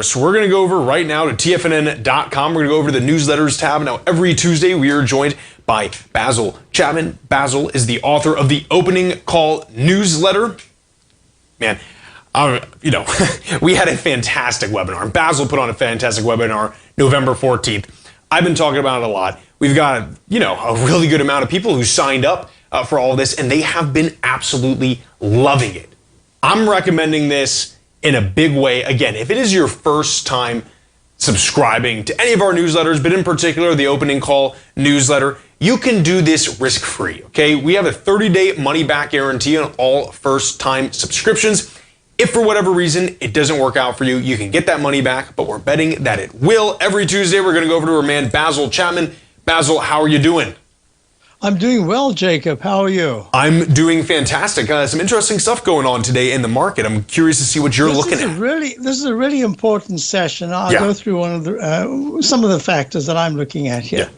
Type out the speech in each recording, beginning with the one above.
So we're going to go over right now to TFNN.com. We're going to go over to the newsletters tab. Now, every Tuesday, we are joined by Basil Chapman. Basil is the author of the Opening Call newsletter. Man, we had a fantastic webinar. Basil put on a fantastic webinar November 14th. I've been talking about it a lot. We've got, a really good amount of people who signed up for all of this, and they have been absolutely loving it. I'm recommending this in a big way. Again, if it is your first time subscribing to any of our newsletters, but in particular the Opening Call newsletter, you can do this risk-free, okay? We have a 30-day money-back guarantee on all first-time subscriptions. If for whatever reason it doesn't work out for you, you can get that money back, but we're betting that it will. Every Tuesday, we're going to go over to our man, Basil Chapman. Basil, how are you doing? I'm doing well, Jacob. How are you? I'm doing fantastic. Some interesting stuff going on today in the market. I'm curious to see what you're looking at. This is a really important session. I'll go through some of the factors that I'm looking at here.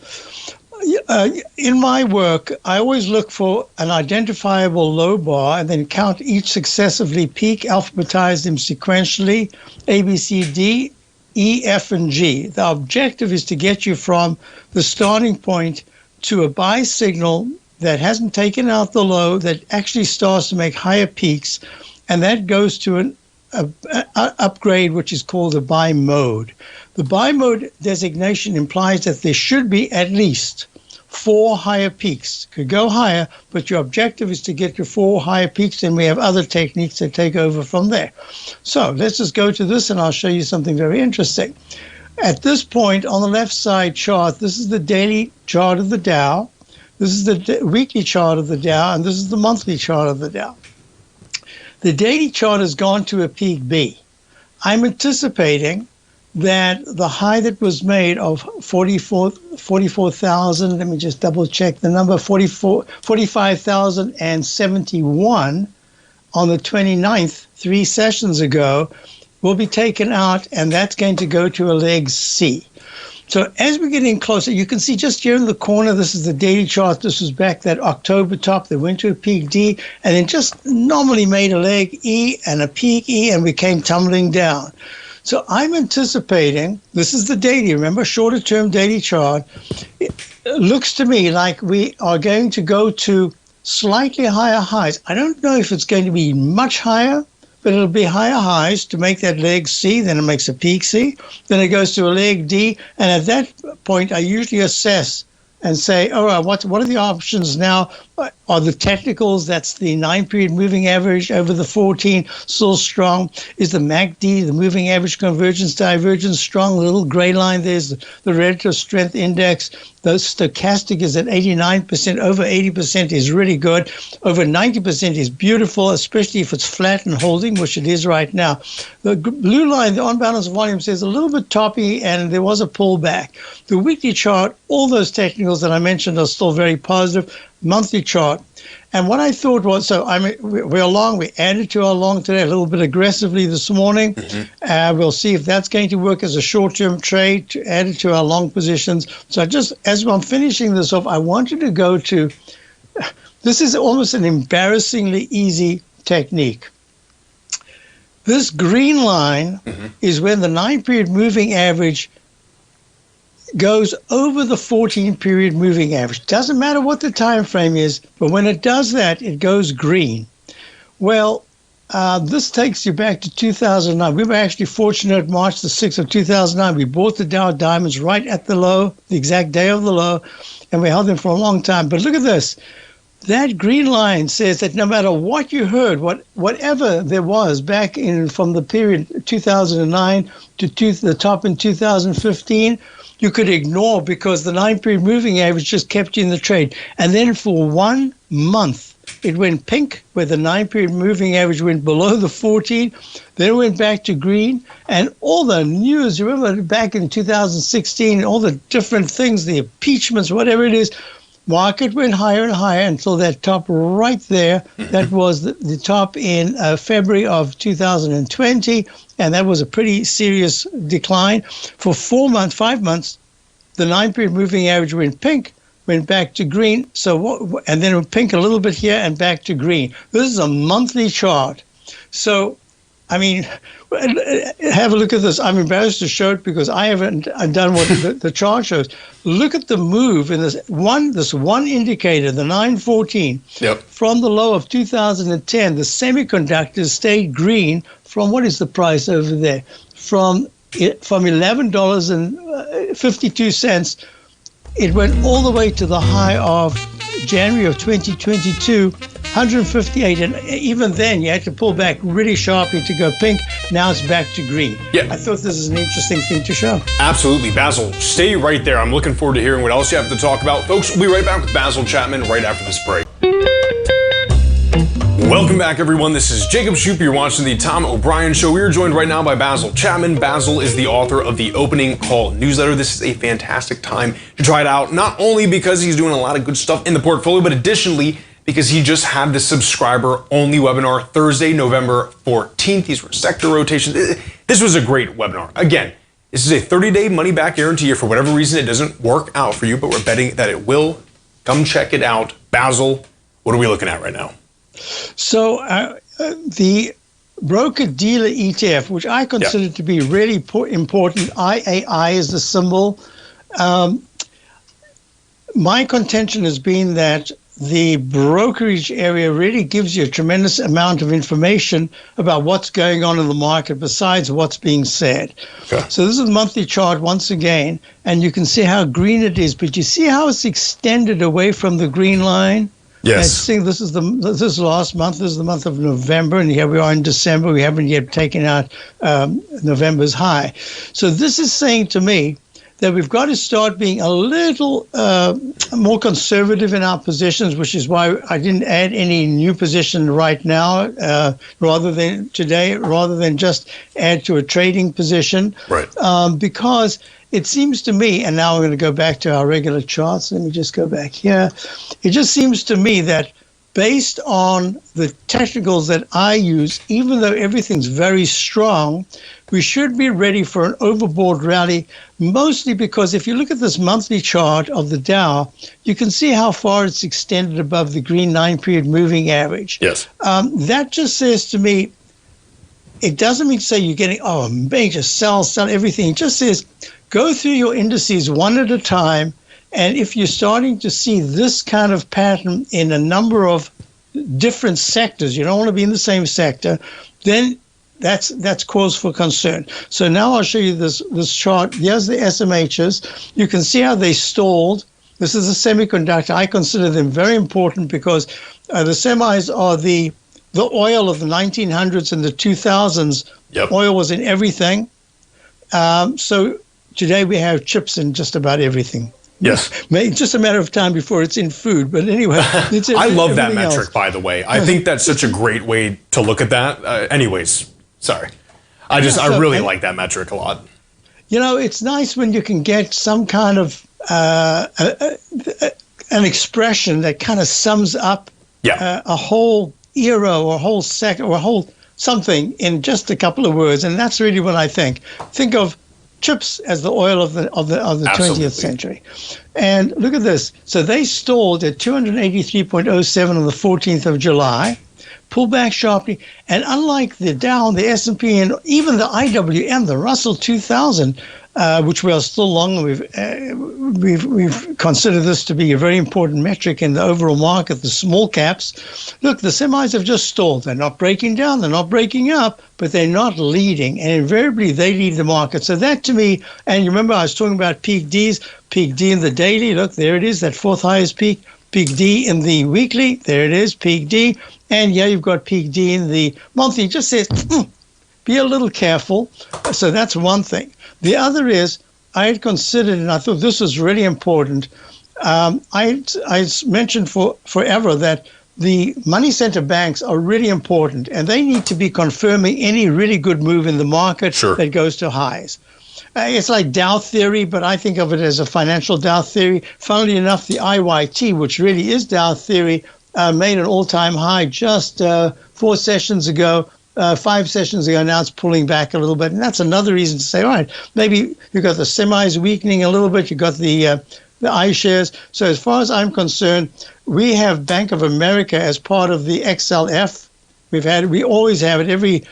In my work, I always look for an identifiable low bar and then count each successively peak, alphabetize them sequentially, A, B, C, D, E, F, and G. The objective is to get you from the starting point to a buy signal that hasn't taken out the low, that actually starts to make higher peaks, and that goes to an upgrade, which is called a buy mode. The buy mode designation implies that there should be at least 4 higher peaks. Could go higher, but your objective is to get to 4 higher peaks, and we have other techniques that take over from there. So let's just go to this, and I'll show you something very interesting. At this point on the left side chart, this is the daily chart of the Dow, this is the weekly chart of the Dow, and this is the monthly chart of the Dow. The daily chart has gone to a peak B. I'm anticipating that the high that was made of 44,000, let me just double check the number, 45,071 on the 29th, 3 sessions ago, will be taken out, and that's going to go to a leg C. So as we're getting closer, you can see just here in the corner, this is the daily chart. This was back that October top that went to a peak D, and then just normally made a leg E and a peak E, and we came tumbling down. So I'm anticipating, this is the daily, remember, shorter term daily chart. It looks to me like we are going to go to slightly higher highs. I don't know if it's going to be much higher, but it'll be higher highs to make that leg C, then it makes a peak C, then it goes to a leg D, and at that point I usually assess and say, all right, what are the options now? Are the technicals, that's the 9-period moving average over the 14, still strong? Is the MACD, the moving average convergence divergence, strong? The little gray line there's the relative strength index. The stochastic is at 89%. Over 80% is really good. Over 90% is beautiful, especially if it's flat and holding, which it is right now. The blue line, the on-balance volume, says a little bit toppy, and there was a pullback. The weekly chart, all those technicals that I mentioned are still very positive. Monthly chart. And what I thought was, we're long, we added to our long today a little bit aggressively this morning. We'll see if that's going to work as a short-term trade to add it to our long positions. So just as I'm finishing this off, I wanted to go to, this is almost an embarrassingly easy technique. This green line is when the 9-period moving average goes over the 14-period moving average. Doesn't matter what the time frame is, but when it does that, it goes green. Well, this takes you back to 2009. We were actually fortunate March the 6th of 2009. We bought the Dow Diamonds right at the low, the exact day of the low, and we held them for a long time. But look at this. That green line says that no matter what you heard, whatever there was back in from the period 2009 to the top in 2015, you could ignore, because the 9-period moving average just kept you in the trade. And then for 1 month, it went pink, where the 9-period moving average went below the 14. Then it went back to green. And all the news, remember back in 2016, all the different things, the impeachments, whatever it is, market went higher and higher until that top right there. That was the top in February of 2020, and that was a pretty serious decline. For 5 months, the 9-period moving average went pink, went back to green, and then it went pink a little bit here and back to green. This is a monthly chart. So I mean, have a look at this. I'm embarrassed to show it because I haven't done what the chart shows. Look at the move in this one indicator, the 914. Yep. From the low of 2010, the semiconductors stayed green from, what is the price over there? From $11.52. It went all the way to the high of January of 2022, 158, and even then you had to pull back really sharply to go pink. Now it's back to green. Yeah. I thought this is an interesting thing to show. Absolutely. Basil, stay right there. I'm looking forward to hearing what else you have to talk about. Folks, we'll be right back with Basil Chapman right after this break. Welcome back, everyone. This is Jacob Shoup. You're watching the Tom O'Brien Show. We are joined right now by Basil Chapman. Basil is the author of the Opening Call newsletter. This is a fantastic time to try it out, not only because he's doing a lot of good stuff in the portfolio, but additionally because he just had the subscriber-only webinar Thursday, November 14th. These were sector rotations. This was a great webinar. Again, this is a 30-day money-back guarantee. For whatever reason it doesn't work out for you, but we're betting that it will. Come check it out. Basil, what are we looking at right now? So the broker-dealer ETF, which I consider to be really important, IAI is the symbol. My contention has been that the brokerage area really gives you a tremendous amount of information about what's going on in the market besides what's being said. Okay. So this is the monthly chart once again, and you can see how green it is, but you see how it's extended away from the green line? Yes. This is last month. This is the month of November, and here we are in December. We haven't yet taken out November's high. So this is saying to me that we've got to start being a little more conservative in our positions, which is why I didn't add any new position right now, rather than just add to a trading position. Right. Because it seems to me, and now I'm going to go back to our regular charts. Let me just go back here. It just seems to me that based on the technicals that I use, even though everything's very strong, we should be ready for an overbought rally, mostly because if you look at this monthly chart of the Dow, you can see how far it's extended above the green 9-period moving average. Yes. That just says to me, it doesn't mean to say you're getting, a major sell everything. It just says go through your indices one at a time. And if you're starting to see this kind of pattern in a number of different sectors, you don't want to be in the same sector, then that's cause for concern. So now I'll show you this chart. Here's the SMHs. You can see how they stalled. This is a semiconductor. I consider them very important because the semis are the oil of the 1900s and the 2000s. Yep. Oil was in everything. So today we have chips in just about everything. Yes. It's just a matter of time before it's in food. But anyway. I love that metric, else. by the way. I think that's such a great way to look at that. Anyways, sorry. I really like that metric a lot. You know, it's nice when you can get some kind of an expression that kind of sums up a whole era or a whole sector or a whole something in just a couple of words. And that's really what I think. Think of chips as the oil of the 20th century. And look at this. So they stalled at 283.07 on the 14th of July, pulled back sharply. And unlike the Dow, the S&P, and even the IWM, the Russell 2000, which we are still long, we've considered this to be a very important metric in the overall market, the small caps. Look, the semis have just stalled. They're not breaking down, they're not breaking up, but they're not leading. And invariably, they lead the market. So that to me, and you remember I was talking about peak Ds, peak D in the daily. Look, there it is, that fourth highest peak. Peak D in the weekly, there it is, peak D. And yeah, you've got peak D in the monthly. It just says, be a little careful. So that's one thing. The other is, I had considered, and I thought this was really important, I mentioned forever that the money center banks are really important, and they need to be confirming any really good move in the market that goes to highs. It's like Dow theory, but I think of it as a financial Dow theory. Funnily enough, the IYT, which really is Dow theory, made an all-time high just 4 sessions ago. 5 sessions ago, now it's pulling back a little bit. And that's another reason to say, all right, maybe you've got the semis weakening a little bit. You've got the iShares. So as far as I'm concerned, we have Bank of America as part of the XLF. We always have it. Every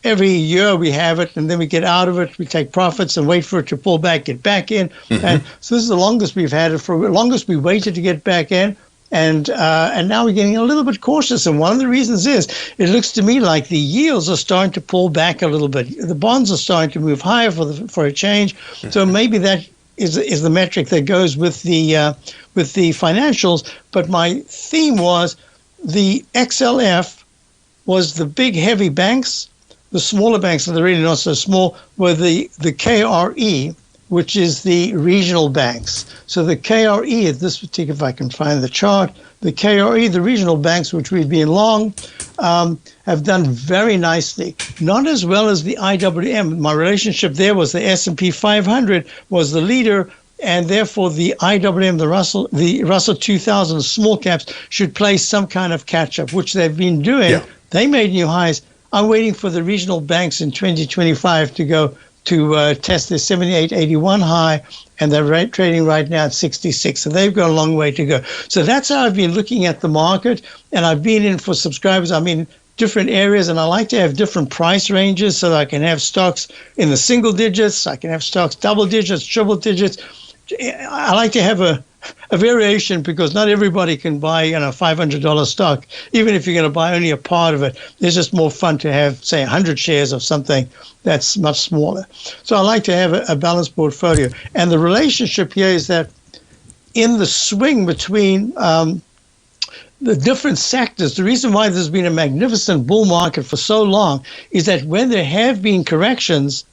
every year we have it, and then we get out of it, we take profits and wait for it to pull back, get back in. And so this is the longest we've had it for, the longest we waited to get back in. And now we're getting a little bit cautious. And one of the reasons is it looks to me like the yields are starting to pull back a little bit. The bonds are starting to move higher for a change. So maybe that is the metric that goes with the financials. But my theme was the XLF was the big heavy banks. The smaller banks, and they're really not so small, were the KRE, which is the regional banks. So the KRE, at this particular, if I can find the chart, the KRE, the regional banks, which we've been long, have done very nicely. Not as well as the IWM. My relationship there was the S&P 500 was the leader, and therefore the IWM, the Russell 2000 small caps should play some kind of catch-up, which they've been doing. Yeah. They made new highs. I'm waiting for the regional banks in 2025 to go to test their 78.81 high, and they're trading right now at 66. So they've got a long way to go. So that's how I've been looking at the market, and I've been in for subscribers. I mean, different areas, and I like to have different price ranges so that I can have stocks in the single digits. I can have stocks double digits, triple digits. I like to have a variation because not everybody can buy a $500 stock, even if you're going to buy only a part of it. It's just more fun to have, say, 100 shares of something that's much smaller. So I like to have a balanced portfolio. And the relationship here is that in the swing between the different sectors, the reason why there's been a magnificent bull market for so long is that when there have been corrections,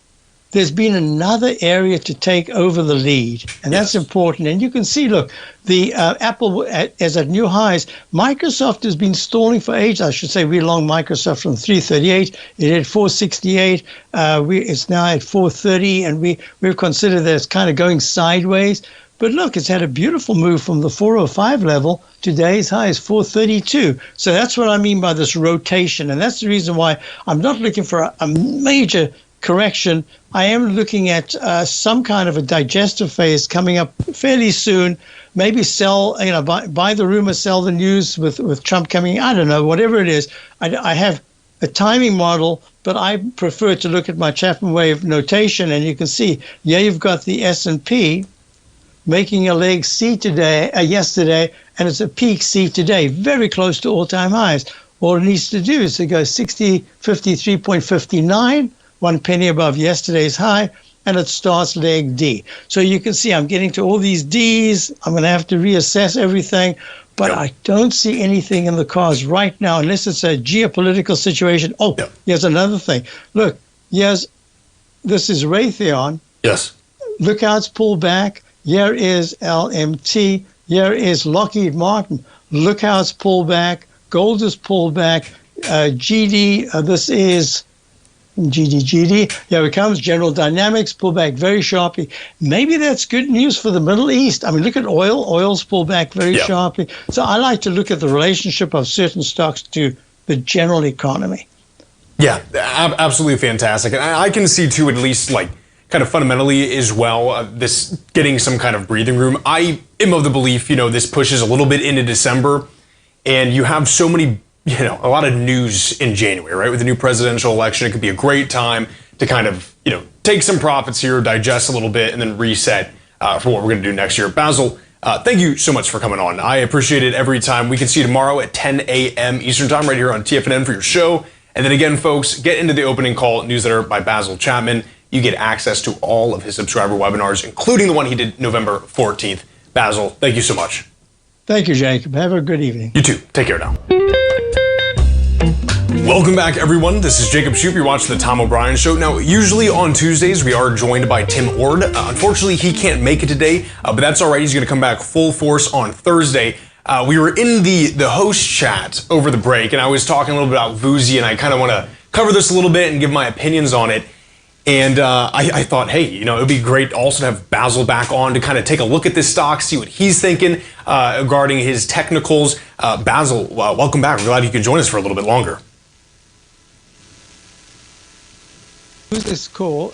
there's been another area to take over the lead, and that's important. And you can see, look, the Apple is at new highs. Microsoft has been stalling for ages. I should say we long Microsoft from 338. It had 468. It's now at 430, and we've considered that it's kind of going sideways. But look, it's had a beautiful move from the 405 level. Today's high is 432. So that's what I mean by this rotation, and that's the reason why I'm not looking for a major correction. I am looking at some kind of a digestive phase coming up fairly soon. Maybe sell, buy the rumor, sell the news with Trump coming. I don't know, whatever it is. I have a timing model, but I prefer to look at my Chapman wave notation, and you can see, you've got the S&P making a leg C yesterday, and it's a peak C today, very close to all-time highs. All it needs to do is to go 53.59, 1 penny above yesterday's high, and it starts leg D. So you can see I'm getting to all these Ds. I'm going to have to reassess everything, but I don't see anything in the cards right now unless it's a geopolitical situation. Here's another thing. Look, this is Raytheon. Yes. Look how it's pulled back. Here is LMT. Here is Lockheed Martin. Look how it's pulled back. Gold is pulled back. GD, this is GD. Here it comes. General Dynamics pull back very sharply. Maybe that's good news for the Middle East. I mean, look at oil. Oil's pulled back very sharply. So I like to look at the relationship of certain stocks to the general economy. Yeah, absolutely fantastic. And I can see, too, at least like kind of fundamentally as well, this getting some kind of breathing room. I am of the belief, this pushes a little bit into December, and you have so many a lot of news in January, right? With the new presidential election, it could be a great time to kind of, take some profits here, digest a little bit, and then reset for what we're going to do next year. Basil, thank you so much for coming on. I appreciate it every time. We can see you tomorrow at 10 a.m. Eastern Time right here on TFNN for your show. And then again, folks, get into the opening call newsletter by Basil Chapman. You get access to all of his subscriber webinars, including the one he did November 14th. Basil, thank you so much. Thank you, Jacob. Have a good evening. You too. Take care now. Welcome back, everyone. This is Jacob Shoup. You're watching the Tom O'Brien Show. Now, usually on Tuesdays, we are joined by Tim Ord. Unfortunately, he can't make it today, but that's all right. He's going to come back full force on Thursday. We were in the host chat over the break, and I was talking a little bit about VUSI, and I kind of want to cover this a little bit and give my opinions on it. And I thought, hey, it would be great also to have Basil back on to kind of take a look at this stock, see what he's thinking regarding his technicals. Basil, welcome back. We're glad you could join us for a little bit longer. This call.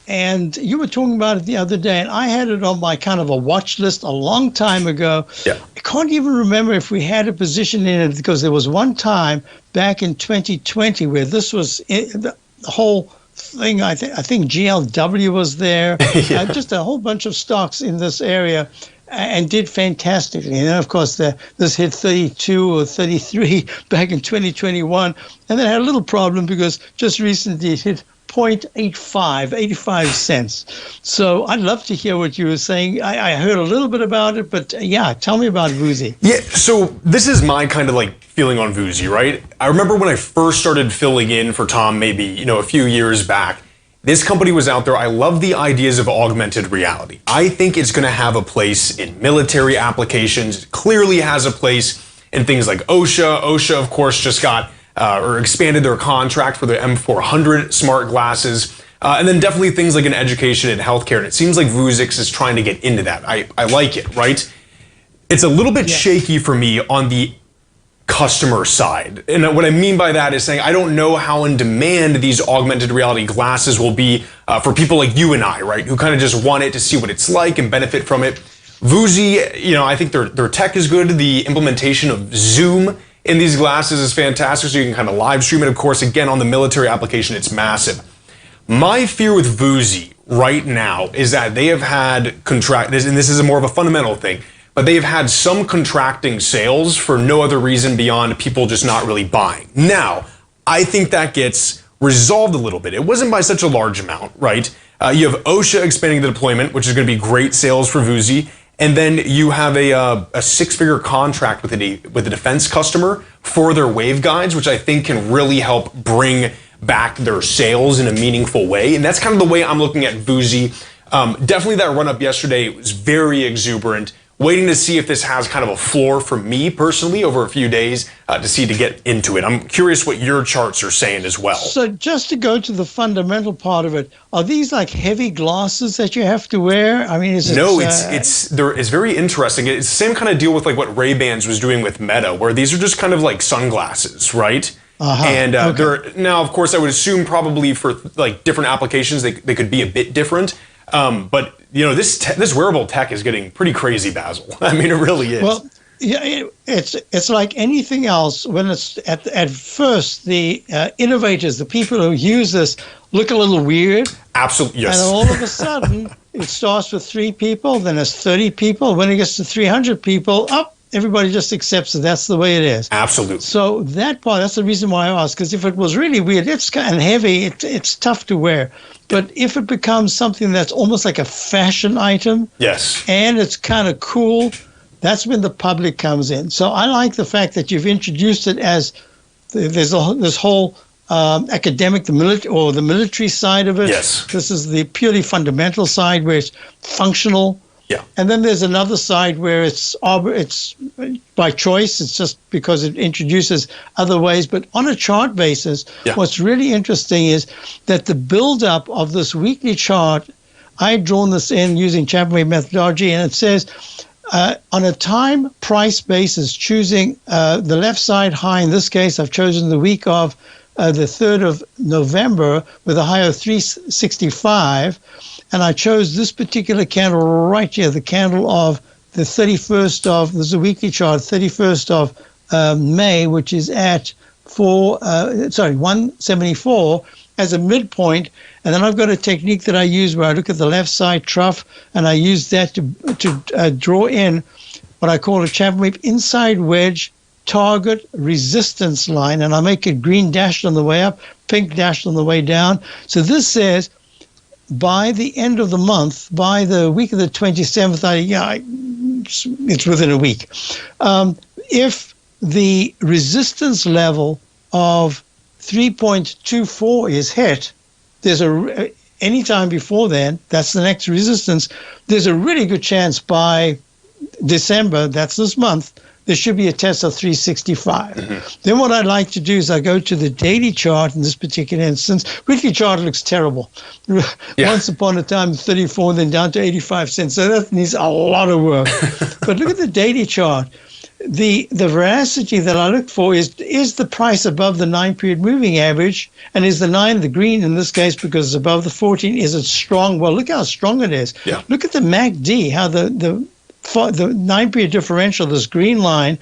And you were talking about it the other day, and I had it on my kind of a watch list a long time ago. Yeah. I can't even remember if we had a position in it, because there was one time back in 2020 where this was the whole thing. I think GLW was there, Yeah. just a whole bunch of stocks in this area, and did fantastically. And then, of course, this hit 32 or 33 back in 2021, and then had a little problem because just recently it hit 85 cents. So I'd love to hear what you were saying. I heard a little bit about it, but yeah, tell me about Vuzi. Yeah, so this is my kind of like feeling on Vuzi, right? I remember when I first started filling in for Tom, maybe, a few years back, this company was out there. I love the ideas of augmented reality. I think it's going to have a place in military applications. It clearly has a place in things like OSHA. OSHA, of course, just got or expanded their contract for the M400 smart glasses. And then definitely things like in education and healthcare. And it seems like Vuzix is trying to get into that. I like it, right? It's a little bit shaky for me on the customer side. And what I mean by that is saying I don't know how in demand these augmented reality glasses will be for people like you and I, right? Who kind of just want it to see what it's like and benefit from it. Vuzi, I think their tech is good. The implementation of Zoom in these glasses is fantastic, so you can kind of live stream it. Of course, again, on the military application, it's massive. My fear with Vuzi right now is that they have had and this is more of a fundamental thing, but they have had some contracting sales for no other reason beyond people just not really buying. Now, I think that gets resolved a little bit. It wasn't by such a large amount, right? You have OSHA expanding the deployment, which is going to be great sales for Vuzi. And then you have a six-figure contract with a defense customer for their waveguides, which I think can really help bring back their sales in a meaningful way. And that's kind of the way I'm looking at Vuzi. Definitely that run-up yesterday was very exuberant. Waiting to see if this has kind of a floor for me personally over a few days to get into it. I'm curious what your charts are saying as well. So just to go to the fundamental part of it, are these like heavy glasses that you have to wear? I mean, is it? No, it's very interesting. It's the same kind of deal with like what Ray-Bans was doing with Meta, where these are just kind of like sunglasses, right? And they're now, of course, I would assume probably for like different applications they could be a bit different. But this wearable tech is getting pretty crazy, Basil. I mean, it really is. Well, yeah, it's like anything else. When it's at first, the innovators, the people who use this, look a little weird. Absolutely, yes. And all of a sudden, it starts with 3 people, then it's 30 people. When it gets to 300 people, everybody just accepts that that's the way it is. Absolutely. So that part, that's the reason why I asked, because if it was really weird, it's kind of heavy, it's tough to wear. But if it becomes something that's almost like a fashion item, yes, and it's kind of cool, that's when the public comes in. So I like the fact that you've introduced it as there's this whole academic, the military side of it. Yes. This is the purely fundamental side where it's functional. Yeah. And then there's another side where it's by choice. It's just because it introduces other ways. But on a chart basis, what's really interesting is that the buildup of this weekly chart, I had drawn this in using Chapman Wave methodology, and it says on a time price basis, choosing the left side high. In this case, I've chosen the week of the 3rd of November with a high of 365. And I chose this particular candle right here, the candle of the 31st of, this is a weekly chart, 31st of May, which is at 174 as a midpoint. And then I've got a technique that I use where I look at the left side trough, and I use that to draw in what I call a Chapman Wave inside wedge target resistance line. And I make it green dashed on the way up, pink dashed on the way down. So this says, by the end of the month, by the week of the 27th, it's within a week. If the resistance level of 3.24 is hit, there's any time before then, that's the next resistance. There's a really good chance by December, that's this month, there should be a test of 365. Mm-hmm. Then what I like to do is I go to the daily chart in this particular instance. Weekly chart looks terrible. Once upon a time, 34, then down to 85 cents. So that needs a lot of work. But look at the daily chart. the veracity that I look for is the price above the 9-period moving average, and is the 9 the green in this case because it's above the 14? Is it strong? Well, look how strong it is. Yeah. Look at the MACD, how the 9-period differential, this green line,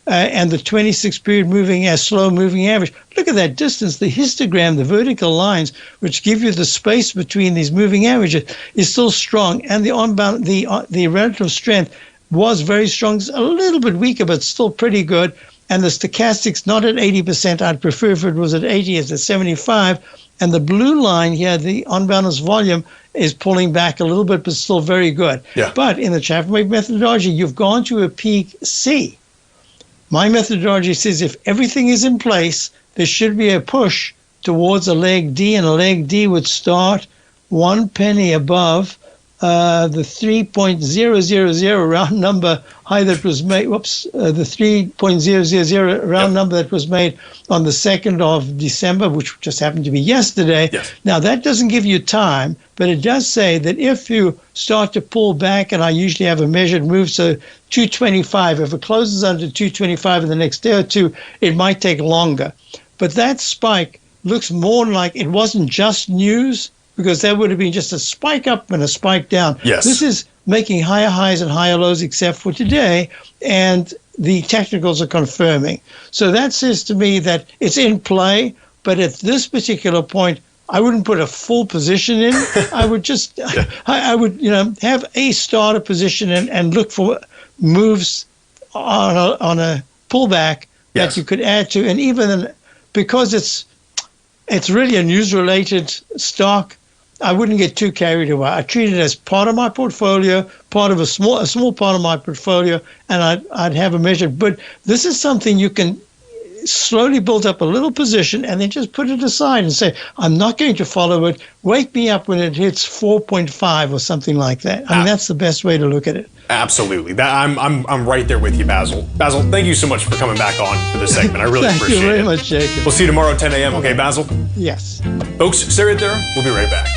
and the 26-period slow moving average. Look at that distance. The histogram, the vertical lines, which give you the space between these moving averages, is still strong, and the relative strength was very strong. It's a little bit weaker, but still pretty good. And the stochastics not at 80%. I'd prefer if it was at 80, it's at 75. And the blue line here, the unbalanced volume, is pulling back a little bit, but still very good. Yeah. But in the Chapman methodology, you've gone to a peak C. My methodology says if everything is in place, there should be a push towards a leg D, and a leg D would start 1 penny above the 3.000 round number high that was made. The 3.000 round number that was made on the 2nd of December, which just happened to be yesterday. Yes. Now that doesn't give you time, but it does say that if you start to pull back, and I usually have a measured move, so 225. If it closes under 225 in the next day or two, it might take longer. But that spike looks more like it wasn't just news, because that would have been just a spike up and a spike down. Yes. This is making higher highs and higher lows except for today, and the technicals are confirming. So that says to me that it's in play, but at this particular point, I wouldn't put a full position in. I would just, I would, have a starter position and look for moves on a pullback that you could add to, and even because it's really a news-related stock, I wouldn't get too carried away. I treat it as part of my portfolio, part of a small part of my portfolio, and I'd have a measure. But this is something you can slowly build up a little position and then just put it aside and say, I'm not going to follow it. Wake me up when it hits 4.5 or something like that. I mean, that's the best way to look at it. Absolutely. I'm right there with you, Basil. Basil, thank you so much for coming back on for this segment. I really appreciate it. Thank you very much, Jacob. We'll see you tomorrow at 10 a.m. Okay, Basil? Yes. Folks, stay right there. We'll be right back.